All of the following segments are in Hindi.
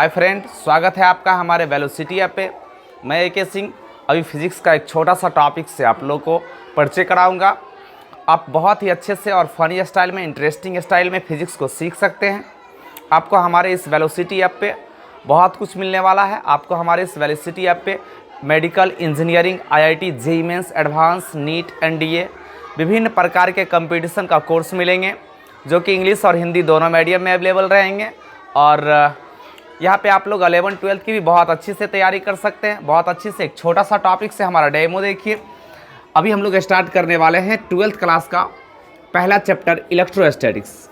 हाय फ्रेंड, स्वागत है आपका हमारे वेलोसिटी ऐप पे। मैं ए.के. सिंह अभी फिज़िक्स का एक छोटा सा टॉपिक से आप लोगों को परिचय कराऊंगा। आप बहुत ही अच्छे से और फनी स्टाइल में, इंटरेस्टिंग स्टाइल में फ़िज़िक्स को सीख सकते हैं। आपको हमारे इस वेलोसिटी ऐप पे बहुत कुछ मिलने वाला है। आपको हमारे इस वेलोसिटी ऐप पे medical, engineering, IIT, JEE Mains, advance, NEET, NDA विभिन्न प्रकार के कंपटीशन का कोर्स मिलेंगे, जो कि इंग्लिश और हिंदी दोनों मीडियम में अवेलेबल रहेंगे। और यहाँ पे आप लोग 11th-12th की भी बहुत अच्छी से तैयारी कर सकते हैं। बहुत अच्छी से एक छोटा सा टॉपिक से हमारा डेमो देखिए। अभी हम लोग स्टार्ट करने वाले हैं 12th क्लास का पहला चैप्टर इलेक्ट्रोस्टैटिक्स।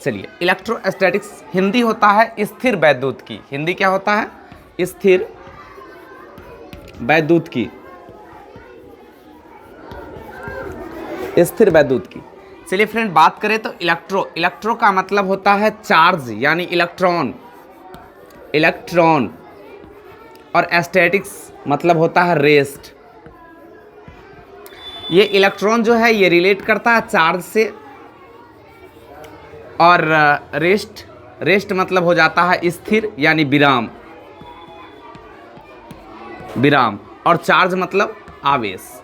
चलिए, इलेक्ट्रोस्टैटिक्स हिंदी होता है स्थिर वैद्युत की। हिंदी क्या होता है? स्थिर वैद्युत की। स्थिर वैद्युत की। चलिए फ्रेंड, बात करें तो इलेक्ट्रो का मतलब होता है चार्ज यानी इलेक्ट्रॉन। और एस्टैटिक्स मतलब होता है रेस्ट। ये इलेक्ट्रॉन जो है ये रिलेट करता है चार्ज से, और रेस्ट मतलब हो जाता है स्थिर यानी विराम, और चार्ज मतलब आवेश।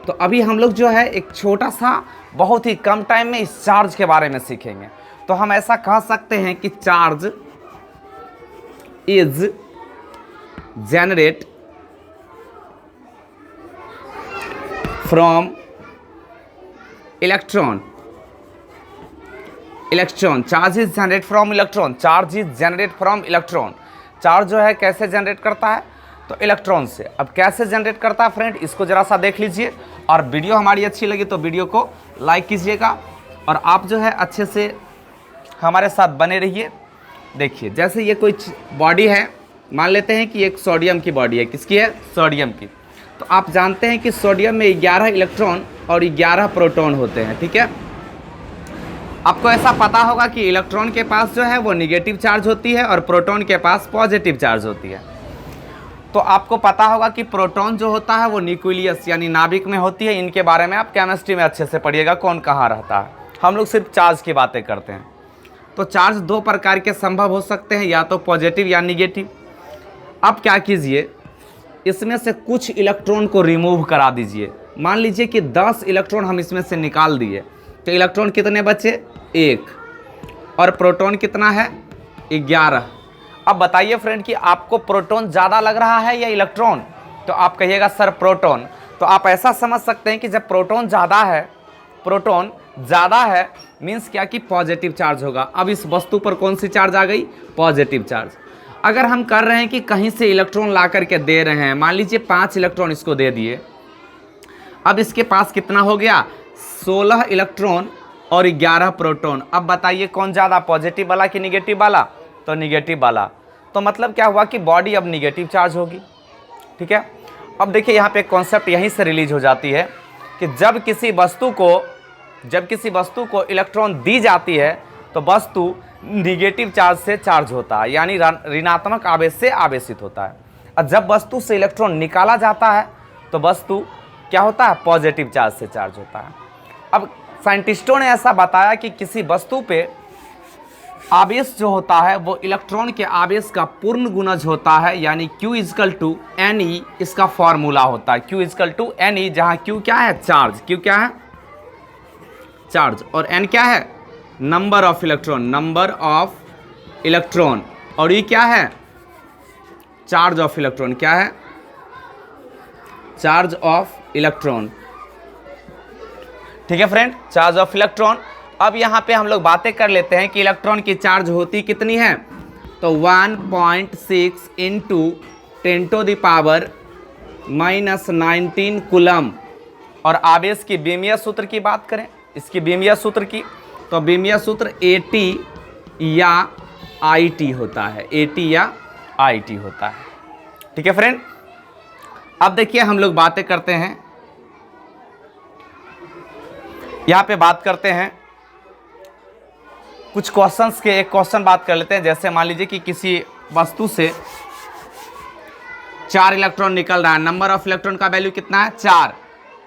तो अभी हम लोग जो है एक छोटा सा, बहुत ही कम टाइम में इस चार्ज के बारे में सीखेंगे। तो हम ऐसा कह सकते हैं कि charge is generate from electron. Charge is generate from electron. Charge जो है कैसे जनरेट करता है? तो इलेक्ट्रॉन से। अब कैसे जनरेट करता है फ्रेंड, इसको ज़रा सा देख लीजिए। और वीडियो हमारी अच्छी लगी तो वीडियो को लाइक कीजिएगा, और आप जो है अच्छे से हमारे साथ बने रहिए। देखिए, जैसे ये कोई बॉडी है, मान लेते हैं कि एक सोडियम की बॉडी है। किसकी है? सोडियम की। तो आप जानते हैं कि सोडियम में 11 इलेक्ट्रॉन और 11 प्रोटॉन होते हैं, ठीक है। आपको ऐसा पता होगा कि इलेक्ट्रॉन के पास जो है वो निगेटिव चार्ज होती है और प्रोटॉन के पास पॉजिटिव चार्ज होती है। तो आपको पता होगा कि प्रोटॉन जो होता है वो न्यूक्लियस यानी नाभिक में होती है। इनके बारे में आप केमिस्ट्री में अच्छे से पढ़िएगा, कौन कहाँ रहता है। हम लोग सिर्फ चार्ज की बातें करते हैं। तो चार्ज दो प्रकार के संभव हो सकते हैं, या तो पॉजिटिव या निगेटिव। अब क्या कीजिए, इसमें से कुछ इलेक्ट्रॉन को रिमूव करा दीजिए। मान लीजिए कि 10 इलेक्ट्रॉन हम इसमें से निकाल दिए, तो इलेक्ट्रॉन कितने बचे? 1। और प्रोटॉन कितना है? 11। अब बताइए फ्रेंड कि आपको प्रोटॉन ज़्यादा लग रहा है या इलेक्ट्रॉन? तो आप कहिएगा सर प्रोटॉन। तो आप ऐसा समझ सकते हैं कि जब प्रोटॉन ज़्यादा है मीन्स क्या कि पॉजिटिव चार्ज होगा। अब इस वस्तु पर कौन सी चार्ज आ गई? Positive charge. अगर हम कर रहे हैं कि कहीं से इलेक्ट्रॉन ला करके दे रहे हैं, मान लीजिए 5 इलेक्ट्रॉन इसको दे दिए। अब इसके पास कितना हो गया? 16 इलेक्ट्रॉन और 11 प्रोटॉन। अब बताइए कौन ज़्यादा, पॉजिटिव वाला कि निगेटिव वाला? तो निगेटिव वाला। तो मतलब क्या हुआ कि बॉडी अब निगेटिव चार्ज होगी, ठीक है। अब देखिए यहाँ पे कॉन्सेप्ट यहीं से रिलीज हो जाती है कि जब किसी वस्तु को इलेक्ट्रॉन दी जाती है तो वस्तु निगेटिव चार्ज से चार्ज होता है, यानी ऋणात्मक आवेश से आवेशित होता है। और जब वस्तु से इलेक्ट्रॉन निकाला जाता है तो वस्तु क्या होता है? पॉजिटिव चार्ज से चार्ज होता है। अब साइंटिस्टों ने ऐसा बताया कि किसी वस्तु पे आवेश जो होता है वो इलेक्ट्रॉन के आवेश का पूर्ण गुणज होता है, यानी Q = Ne इसका फॉर्मूला होता है। Q = Ne, जहाँ Q क्या है? चार्ज। Q क्या है? चार्ज। और N क्या है? Number of electron. और ये क्या है? Charge of electron. क्या है? चार्ज ऑफ इलेक्ट्रॉन, ठीक है फ्रेंड, चार्ज ऑफ इलेक्ट्रॉन। अब यहाँ पे हम लोग बातें कर लेते हैं कि इलेक्ट्रॉन की चार्ज होती कितनी है। तो 1.6 × 10⁻⁻19 कूलम। और आवेश की बीमीय सूत्र की बात करें, इसकी बीमीय सूत्र की, तो बीमीय सूत्र AT या IT होता है। AT या IT होता है, ठीक है फ्रेंड। अब देखिए हम लोग बातें करते हैं, यहाँ पे बात करते हैं कुछ क्वेश्चंस के। एक क्वेश्चन बात कर लेते हैं। जैसे मान लीजिए कि किसी वस्तु से 4 इलेक्ट्रॉन निकल रहा है। नंबर ऑफ इलेक्ट्रॉन का वैल्यू कितना है? 4।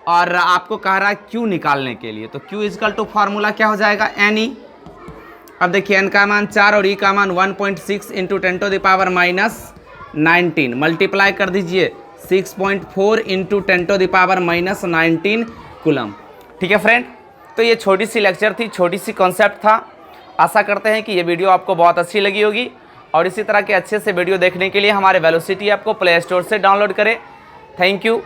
और आपको कह रहा है क्यू निकालने के लिए, तो क्यू इजकल टू फार्मूला क्या हो जाएगा, एन ई। अब देखिए एन का मान 4 और ई का मान 1.6 इंटू 10⁻⁻19 मल्टीप्लाई कर दीजिए 6.4 इंटू 10⁻⁻19 कूलम। ठीक है फ्रेंड, तो ये छोटी सी लेक्चर थी, छोटी सी कॉन्सेप्ट था। आशा करते हैं कि ये वीडियो आपको बहुत अच्छी लगी होगी, और इसी तरह के अच्छे से वीडियो देखने के लिए हमारे वेलोसिटी ऐप को प्ले स्टोर से डाउनलोड करें। Thank you.